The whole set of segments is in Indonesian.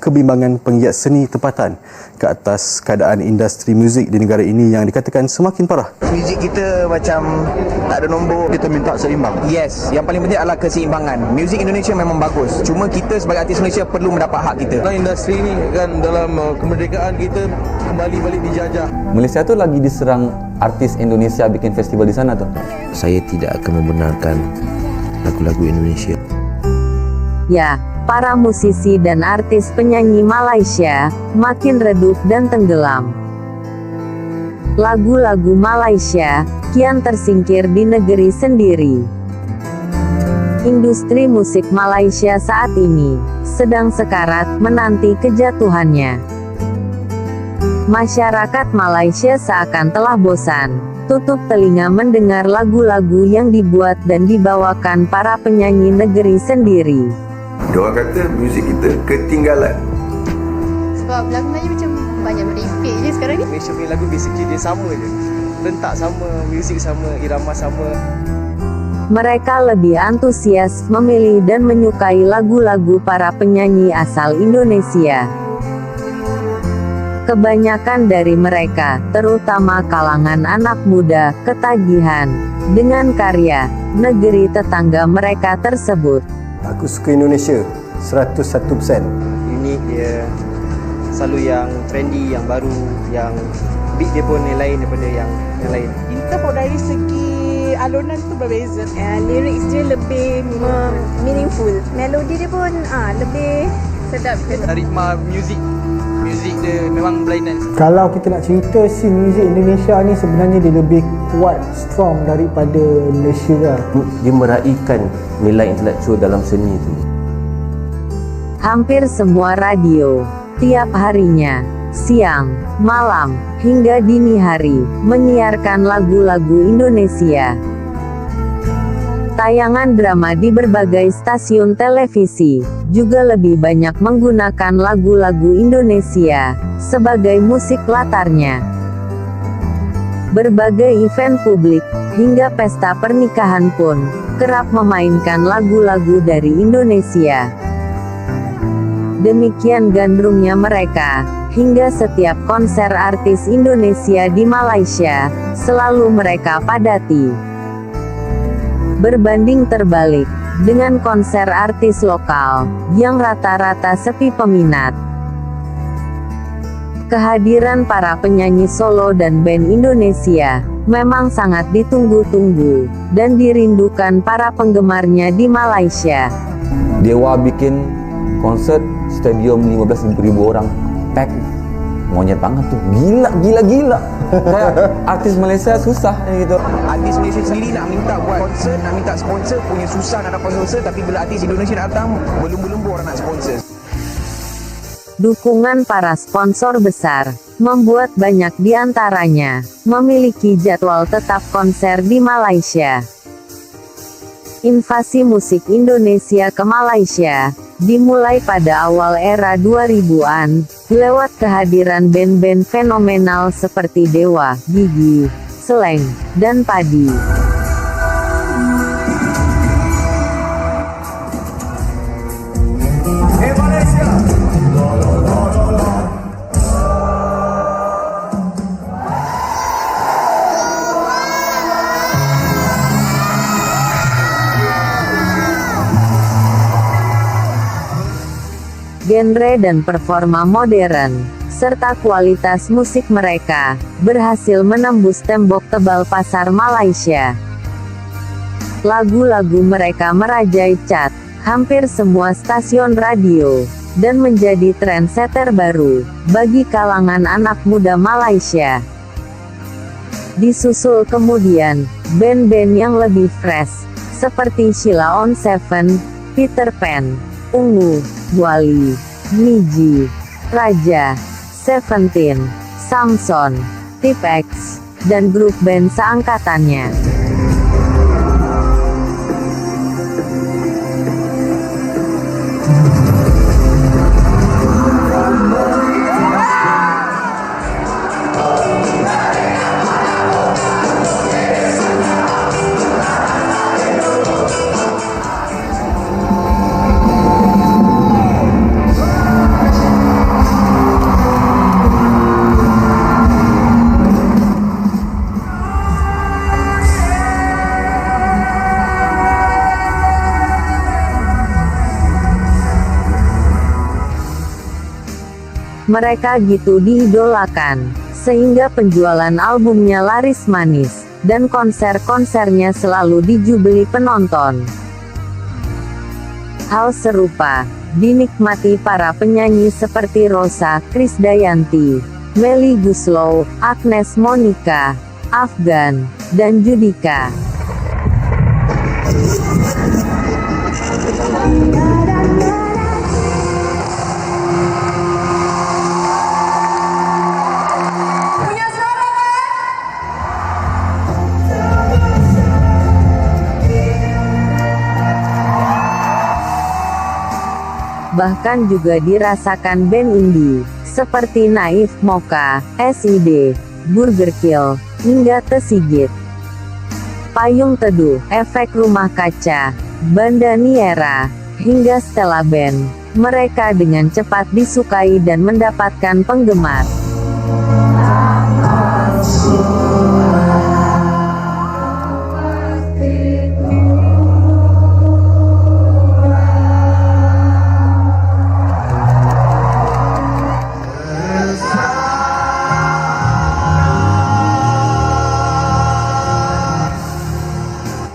kebimbangan penggiat seni tempatan ke atas keadaan industri muzik di negara ini yang dikatakan semakin parah. Muzik kita macam tak ada nombor. Kita minta seimbang. Yes, yang paling penting adalah keseimbangan. Muzik Indonesia memang bagus. Cuma kita sebagai artis Malaysia perlu mendapat hak kita. Dalam industri ni kan, dalam kemerdekaan kita kembali balik dijajah. Malaysia tu lagi diserang artis Indonesia bikin festival di sana tu. Saya tidak akan membenarkan lagu-lagu Indonesia. Ya, para musisi dan artis penyanyi Malaysia makin redup dan tenggelam. Lagu-lagu Malaysia kian tersingkir di negeri sendiri. Industri musik Malaysia saat ini sedang sekarat menanti kejatuhannya. Masyarakat Malaysia seakan telah bosan, tutup telinga mendengar lagu-lagu yang dibuat dan dibawakan para penyanyi negeri sendiri. Diorang kata muzik kita ketinggalan. Sebab lagu Melayu macam banyak merepek je sekarang ni. Malaysia punya lagu basically dia sama je. Rentak sama, muzik sama, irama sama. Mereka lebih antusias memilih dan menyukai lagu-lagu para penyanyi asal Indonesia. Kebanyakan dari mereka, terutama kalangan anak muda, ketagihan dengan karya negeri tetangga mereka tersebut. Aku suka Indonesia 101%. Unik dia, selalu yang trendy, yang baru, yang beat dia pun yang lain daripada yang lain. Kita pun dari segi alunan tu berbeza. Lyrics dia lebih meaningful. Melodi dia pun lebih sedap. Ritma muzik dia memang berlainan. Kalau kita nak cerita scene muzik Indonesia ni sebenarnya dia lebih kuat, strong daripada Malaysia lah. Dia meraihkan nilai intelektual dalam seni itu. Hampir semua radio, tiap harinya, siang, malam, hingga dini hari, menyiarkan lagu-lagu Indonesia. Tayangan drama di berbagai stasiun televisi juga lebih banyak menggunakan lagu-lagu Indonesia sebagai musik latarnya. Berbagai event publik hingga pesta pernikahan pun kerap memainkan lagu-lagu dari Indonesia. Demikian gandrungnya mereka, hingga setiap konser artis Indonesia di Malaysia selalu mereka padati. Berbanding terbalik dengan konser artis lokal yang rata-rata sepi peminat. Kehadiran para penyanyi solo dan band Indonesia memang sangat ditunggu-tunggu dan dirindukan para penggemarnya di Malaysia. Dewa bikin konser stadium 15.000 orang, pack. Monyet banget tuh, gila. Kayak artis Malaysia susah gitu. Artis Malaysia sendiri nak minta buat konsert, nak minta sponsor punya susah nak dapat sponsor, tapi bila artis Indonesia datang, belum orang nak sponsor. Dukungan para sponsor besar membuat banyak di antaranya memiliki jadwal tetap konser di Malaysia. Invasi musik Indonesia ke Malaysia dimulai pada awal era 2000-an, lewat kehadiran band-band fenomenal seperti Dewa, Gigi, Slank, dan Padi. Genre dan performa modern, serta kualitas musik mereka, berhasil menembus tembok tebal pasar Malaysia. Lagu-lagu mereka merajai chart hampir semua stasiun radio, dan menjadi trendsetter baru bagi kalangan anak muda Malaysia. Disusul kemudian, band-band yang lebih fresh, seperti Sheila on 7, Peter Pan, Ungu, Wali, Niji, Raja, Seventeen, Samson, Tipex, dan grup band seangkatannya. Mereka gitu diidolakan, sehingga penjualan albumnya laris manis, dan konser-konsernya selalu dijubeli penonton. Hal serupa dinikmati para penyanyi seperti Rosa, Krisdayanti, Melly Goeslaw, Agnes Monica, Afgan, dan Judika. Bahkan juga dirasakan band indie, seperti Naif, Mocha, SID, Burger Kill, hingga Tesigit. Payung Teduh, Efek Rumah Kaca, Banda Niera, hingga Stella Band. Mereka dengan cepat disukai dan mendapatkan penggemar.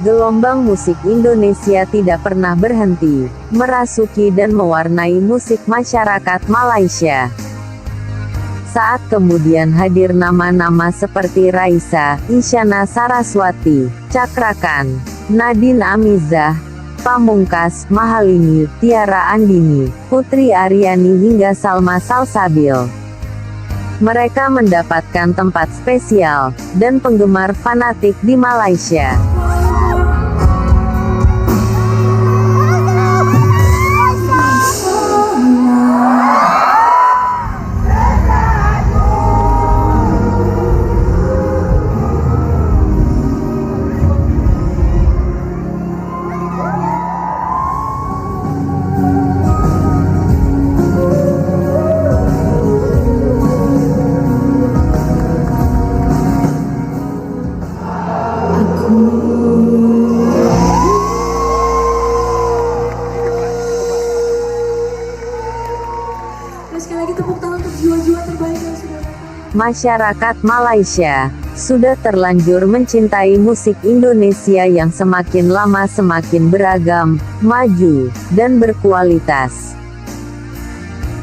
Gelombang musik Indonesia tidak pernah berhenti, merasuki dan mewarnai musik masyarakat Malaysia. Saat kemudian hadir nama-nama seperti Raisa, Isyana Saraswati, Cakrakan, Nadine Amizah, Pamungkas, Mahalini, Tiara Andini, Putri Aryani hingga Salma Salsabil. Mereka mendapatkan tempat spesial, dan penggemar fanatik di Malaysia. Masyarakat Malaysia sudah terlanjur mencintai musik Indonesia yang semakin lama semakin beragam, maju, dan berkualitas.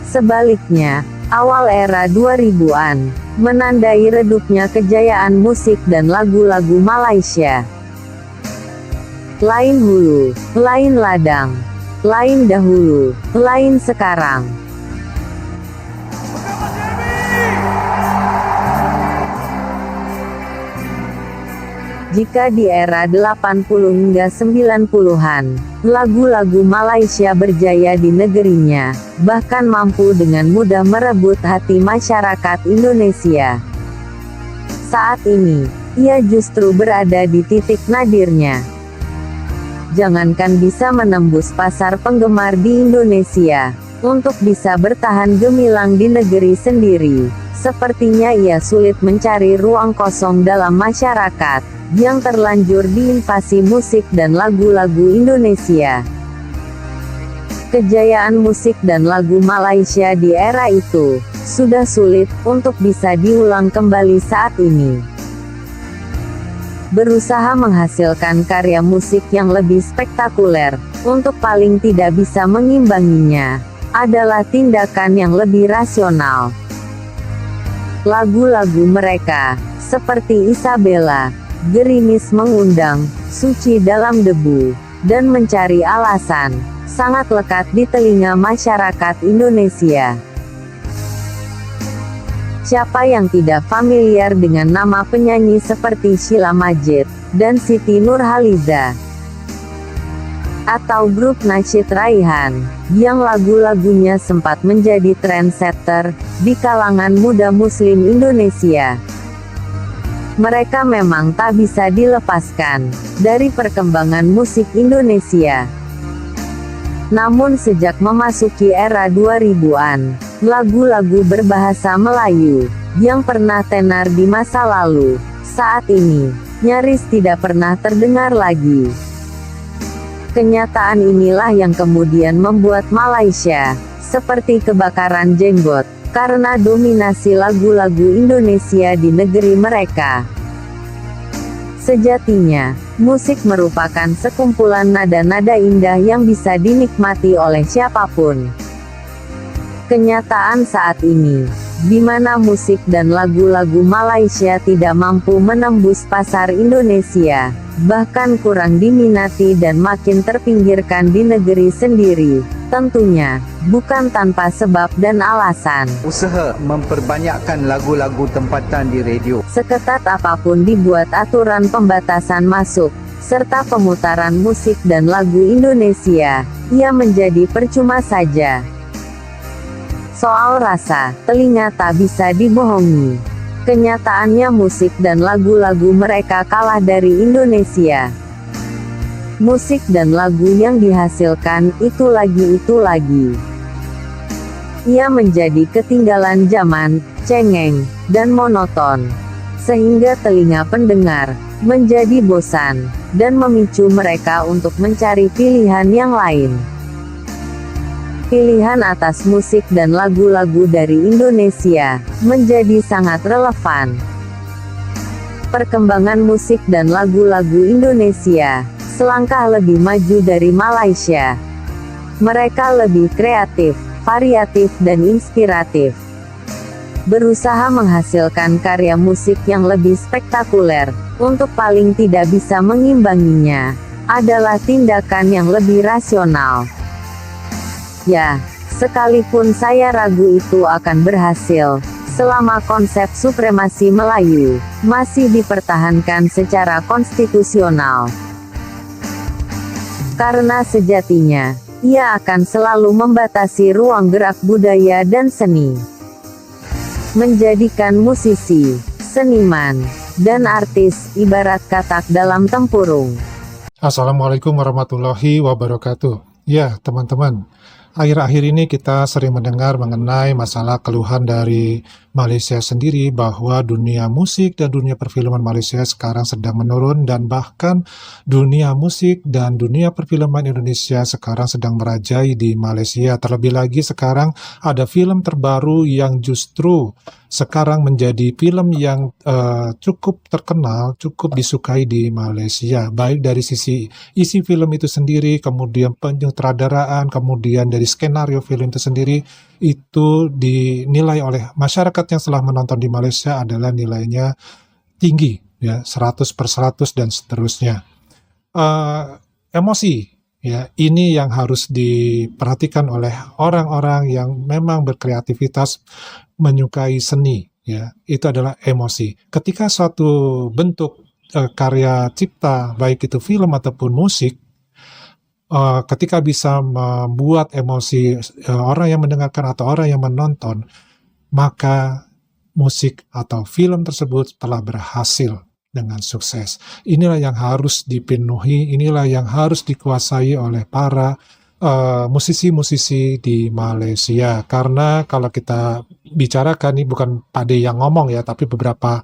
Sebaliknya, awal era 2000-an menandai redupnya kejayaan musik dan lagu-lagu Malaysia. Lain hulu, lain ladang, lain dahulu, lain sekarang. Jika di era 80 hingga 90-an, lagu-lagu Malaysia berjaya di negerinya, bahkan mampu dengan mudah merebut hati masyarakat Indonesia. Saat ini, ia justru berada di titik nadirnya. Jangankan bisa menembus pasar penggemar di Indonesia, untuk bisa bertahan gemilang di negeri sendiri, sepertinya ia sulit mencari ruang kosong dalam masyarakat yang terlanjur diinvasi musik dan lagu-lagu Indonesia. Kejayaan musik dan lagu Malaysia di era itu sudah sulit untuk bisa diulang kembali saat ini. Berusaha menghasilkan karya musik yang lebih spektakuler, untuk paling tidak bisa mengimbanginya, adalah tindakan yang lebih rasional. Lagu-lagu mereka, seperti Isabella, Gerimis Mengundang, Suci Dalam Debu, dan Mencari Alasan, sangat lekat di telinga masyarakat Indonesia. Siapa yang tidak familiar dengan nama penyanyi seperti Sheila Majid, dan Siti Nurhaliza? Atau grup Nasyid Raihan, yang lagu-lagunya sempat menjadi trendsetter di kalangan muda muslim Indonesia. Mereka memang tak bisa dilepaskan dari perkembangan musik Indonesia. Namun sejak memasuki era 2000-an, lagu-lagu berbahasa Melayu, yang pernah tenar di masa lalu, saat ini, nyaris tidak pernah terdengar lagi. Kenyataan inilah yang kemudian membuat Malaysia, seperti kebakaran jenggot, karena dominasi lagu-lagu Indonesia di negeri mereka. Sejatinya, musik merupakan sekumpulan nada-nada indah yang bisa dinikmati oleh siapapun. Kenyataan saat ini, di mana musik dan lagu-lagu Malaysia tidak mampu menembus pasar Indonesia, bahkan kurang diminati dan makin terpinggirkan di negeri sendiri, tentunya bukan tanpa sebab dan alasan. Usaha memperbanyakkan lagu-lagu tempatan di radio. Seketat apapun dibuat aturan pembatasan masuk, serta pemutaran musik dan lagu Indonesia, ia menjadi percuma saja. Soal rasa, telinga tak bisa dibohongi. Kenyataannya musik dan lagu-lagu mereka kalah dari Indonesia. Musik dan lagu yang dihasilkan itu lagi. Ia menjadi ketinggalan zaman, cengeng, dan monoton. Sehingga telinga pendengar menjadi bosan, dan memicu mereka untuk mencari pilihan yang lain. Pilihan atas musik dan lagu-lagu dari Indonesia menjadi sangat relevan. Perkembangan musik dan lagu-lagu Indonesia selangkah lebih maju dari Malaysia. Mereka lebih kreatif, variatif dan inspiratif. Berusaha menghasilkan karya musik yang lebih spektakuler, untuk paling tidak bisa mengimbanginya, adalah tindakan yang lebih rasional. Ya, sekalipun saya ragu itu akan berhasil, selama konsep supremasi Melayu masih dipertahankan secara konstitusional. Karena sejatinya, ia akan selalu membatasi ruang gerak budaya dan seni. Menjadikan musisi, seniman, dan artis ibarat katak dalam tempurung. Assalamualaikum warahmatullahi wabarakatuh. Ya, teman-teman. Akhir-akhir ini kita sering mendengar mengenai masalah keluhan dari Malaysia sendiri bahwa dunia musik dan dunia perfilman Malaysia sekarang sedang menurun dan bahkan dunia musik dan dunia perfilman Indonesia sekarang sedang merajai di Malaysia. Terlebih lagi sekarang ada film terbaru yang justru sekarang menjadi film yang cukup terkenal, cukup disukai di Malaysia. Baik dari sisi isi film itu sendiri, kemudian penyutradaraan, kemudian dari skenario film itu sendiri, itu dinilai oleh masyarakat yang telah menonton di Malaysia adalah nilainya tinggi, ya 100/100 dan seterusnya. Emosi, ya ini yang harus diperhatikan oleh orang-orang yang memang berkreativitas, menyukai seni, ya itu adalah emosi. Ketika suatu bentuk karya cipta, baik itu film ataupun musik, ketika bisa membuat emosi orang yang mendengarkan atau orang yang menonton, maka musik atau film tersebut telah berhasil dengan sukses. Inilah yang harus dipenuhi, inilah yang harus dikuasai oleh para musisi-musisi di Malaysia. Karena kalau kita bicarakan, ini bukan Pade yang ngomong ya, tapi beberapa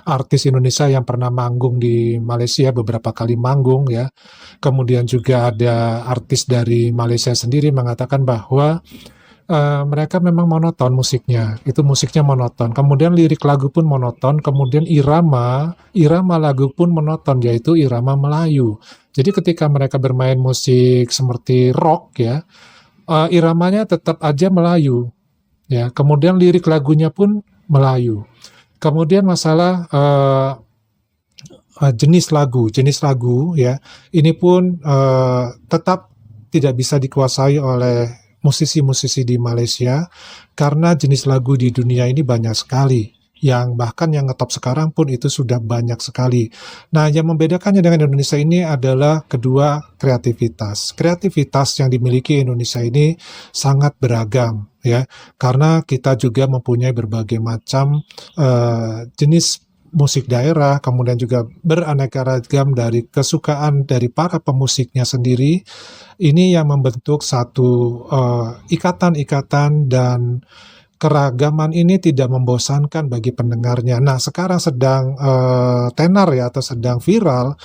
artis Indonesia yang pernah manggung di Malaysia, beberapa kali manggung ya. Kemudian juga ada artis dari Malaysia sendiri mengatakan bahwa mereka memang monoton musiknya, itu musiknya monoton. Kemudian lirik lagu pun monoton, kemudian irama lagu pun monoton, yaitu irama Melayu. Jadi ketika mereka bermain musik seperti rock ya, iramanya tetap aja Melayu. Ya, kemudian lirik lagunya pun Melayu. Kemudian masalah jenis lagu ya, ini pun tetap tidak bisa dikuasai oleh musisi-musisi di Malaysia karena jenis lagu di dunia ini banyak sekali, yang bahkan yang ngetop sekarang pun itu sudah banyak sekali. Nah, yang membedakannya dengan Indonesia ini adalah kedua, kreativitas yang dimiliki Indonesia ini sangat beragam ya, karena kita juga mempunyai berbagai macam jenis musik daerah, kemudian juga beraneka ragam dari kesukaan dari para pemusiknya sendiri. Ini yang membentuk satu ikatan-ikatan, dan keragaman ini tidak membosankan bagi pendengarnya. Nah, sekarang sedang tenar ya, atau sedang viral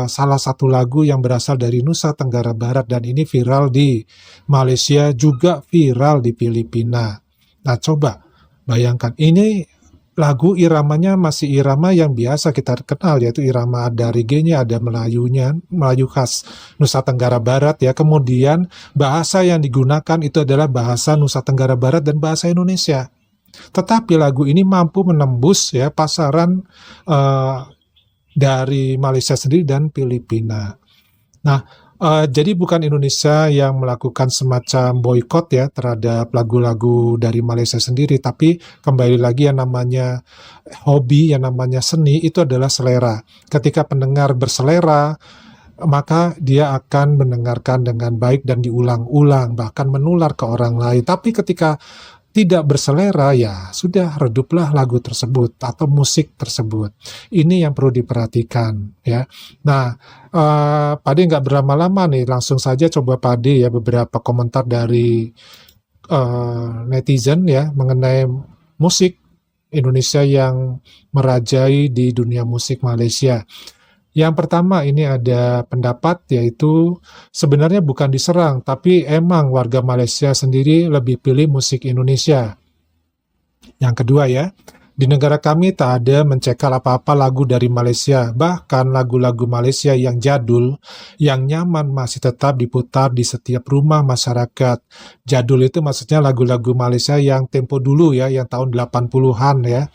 salah satu lagu yang berasal dari Nusa Tenggara Barat, dan ini viral di Malaysia, juga viral di Filipina. Nah, coba bayangkan, ini lagu iramanya masih irama yang biasa kita kenal, yaitu irama ada reggae-nya, ada Melayunya, Melayu khas Nusa Tenggara Barat ya. Kemudian bahasa yang digunakan itu adalah bahasa Nusa Tenggara Barat dan bahasa Indonesia. Tetapi lagu ini mampu menembus ya pasaran dari Malaysia sendiri dan Filipina. Nah, jadi bukan Indonesia yang melakukan semacam boykot ya terhadap lagu-lagu dari Malaysia sendiri, tapi kembali lagi yang namanya hobi, yang namanya seni itu adalah selera. Ketika pendengar berselera, maka dia akan mendengarkan dengan baik dan diulang-ulang, bahkan menular ke orang lain. Tapi ketika tidak berselera, ya sudah, reduplah lagu tersebut atau musik tersebut. Ini yang perlu diperhatikan ya. Nah, Pak Ade nggak berlama-lama nih, langsung saja coba Pak Ade ya beberapa komentar dari netizen ya mengenai musik Indonesia yang merajai di dunia musik Malaysia. Yang pertama ini ada pendapat, yaitu sebenarnya bukan diserang, tapi emang warga Malaysia sendiri lebih pilih musik Indonesia. Yang kedua ya, di negara kami tak ada mencekal apa-apa lagu dari Malaysia. Bahkan lagu-lagu Malaysia yang jadul, yang nyaman masih tetap diputar di setiap rumah masyarakat. Jadul itu maksudnya lagu-lagu Malaysia yang tempo dulu ya, yang tahun 80-an ya.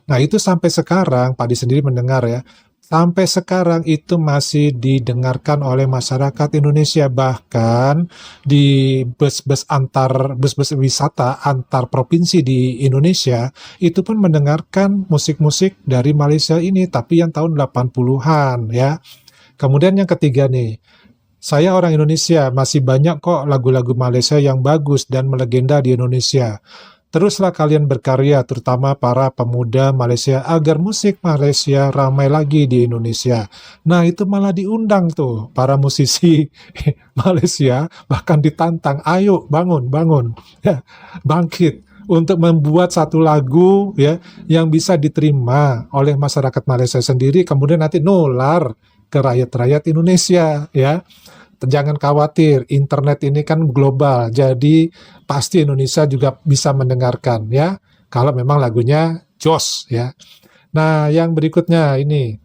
Nah itu sampai sekarang, Pak Adi sendiri mendengar ya, sampai sekarang itu masih didengarkan oleh masyarakat Indonesia. Bahkan di bus-bus wisata antar provinsi di Indonesia itu pun mendengarkan musik-musik dari Malaysia ini, tapi yang tahun 80-an ya. Kemudian yang ketiga nih, saya orang Indonesia, masih banyak kok lagu-lagu Malaysia yang bagus dan melegenda di Indonesia. Teruslah kalian berkarya, terutama para pemuda Malaysia, agar musik Malaysia ramai lagi di Indonesia. Nah, itu malah diundang tuh para musisi Malaysia, bahkan ditantang, ayo bangun, ya, bangkit untuk membuat satu lagu ya yang bisa diterima oleh masyarakat Malaysia sendiri, kemudian nanti nular ke rakyat-rakyat Indonesia ya. Jangan khawatir, internet ini kan global, jadi pasti Indonesia juga bisa mendengarkan ya, kalau memang lagunya jos ya. Nah, yang berikutnya ini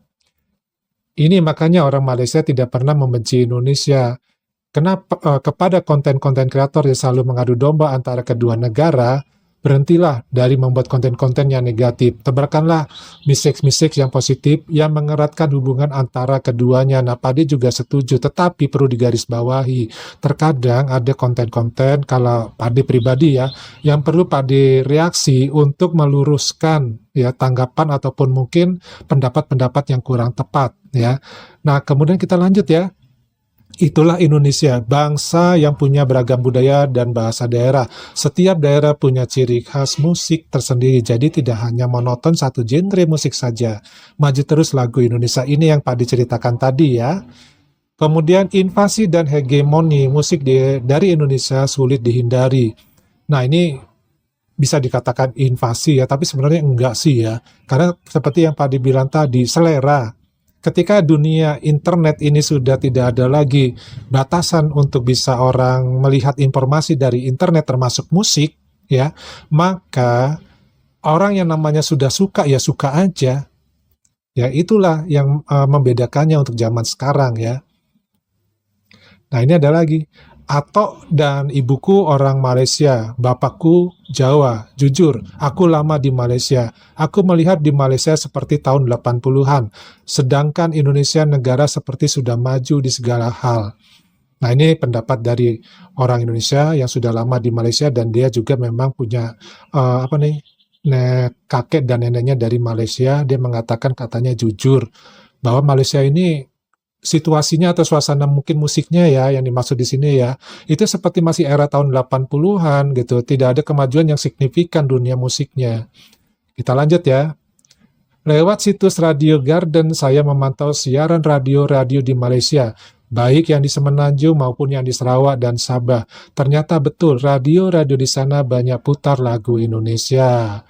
makanya orang Malaysia tidak pernah membenci Indonesia. Kenapa kepada konten-konten kreator yang selalu mengadu domba antara kedua negara, berhentilah dari membuat konten-konten yang negatif. Tebarkanlah message yang positif yang mengeratkan hubungan antara keduanya. Nah, Pak Ade juga setuju, tetapi perlu digarisbawahi. Terkadang ada konten-konten, kalau Pak Ade pribadi ya, yang perlu Pak Ade reaksi untuk meluruskan ya tanggapan ataupun mungkin pendapat-pendapat yang kurang tepat ya. Nah, kemudian kita lanjut ya. Itulah Indonesia, bangsa yang punya beragam budaya dan bahasa daerah. Setiap daerah punya ciri khas musik tersendiri, jadi tidak hanya monoton satu genre musik saja. Maju terus lagu Indonesia, ini yang Pak diceritakan tadi ya. Kemudian invasi dan hegemoni musik dari Indonesia sulit dihindari. Nah, ini bisa dikatakan invasi ya, tapi sebenarnya enggak sih ya. Karena seperti yang Pak dibilang tadi, selera. Ketika dunia internet ini sudah tidak ada lagi batasan untuk bisa orang melihat informasi dari internet termasuk musik ya, maka orang yang namanya sudah suka ya suka aja. Ya itulah yang membedakannya untuk zaman sekarang ya. Nah, ini ada lagi. Atok dan ibuku orang Malaysia, bapakku Jawa. Jujur, aku lama di Malaysia. Aku melihat di Malaysia seperti tahun 80-an. Sedangkan Indonesia negara seperti sudah maju di segala hal. Nah, ini pendapat dari orang Indonesia yang sudah lama di Malaysia dan dia juga memang punya kakek dan neneknya dari Malaysia. Dia mengatakan katanya jujur bahwa Malaysia ini situasinya atau suasana mungkin musiknya ya yang dimaksud di sini ya, itu seperti masih era tahun 80-an gitu, tidak ada kemajuan yang signifikan dunia musiknya. Kita lanjut ya. Lewat situs Radio Garden saya memantau siaran radio-radio di Malaysia, baik yang di Semenanjung maupun yang di Sarawak dan Sabah. Ternyata betul radio-radio di sana banyak putar lagu Indonesia.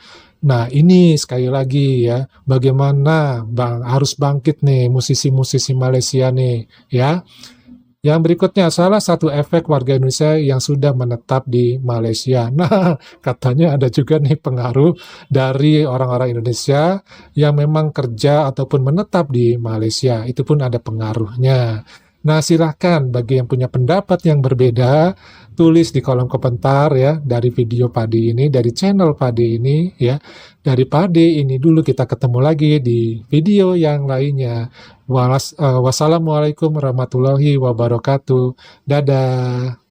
Nah, ini sekali lagi ya, bagaimana harus bangkit nih musisi-musisi Malaysia nih ya. Yang berikutnya, salah satu efek warga Indonesia yang sudah menetap di Malaysia. Nah, katanya ada juga nih pengaruh dari orang-orang Indonesia yang memang kerja ataupun menetap di Malaysia. Itu pun ada pengaruhnya. Nah, silahkan bagi yang punya pendapat yang berbeda, tulis di kolom komentar ya, dari video Padi ini, dari channel Padi ini ya. Dari Padi ini dulu, kita ketemu lagi di video yang lainnya. Wassalamualaikum warahmatullahi wabarakatuh. Dadah.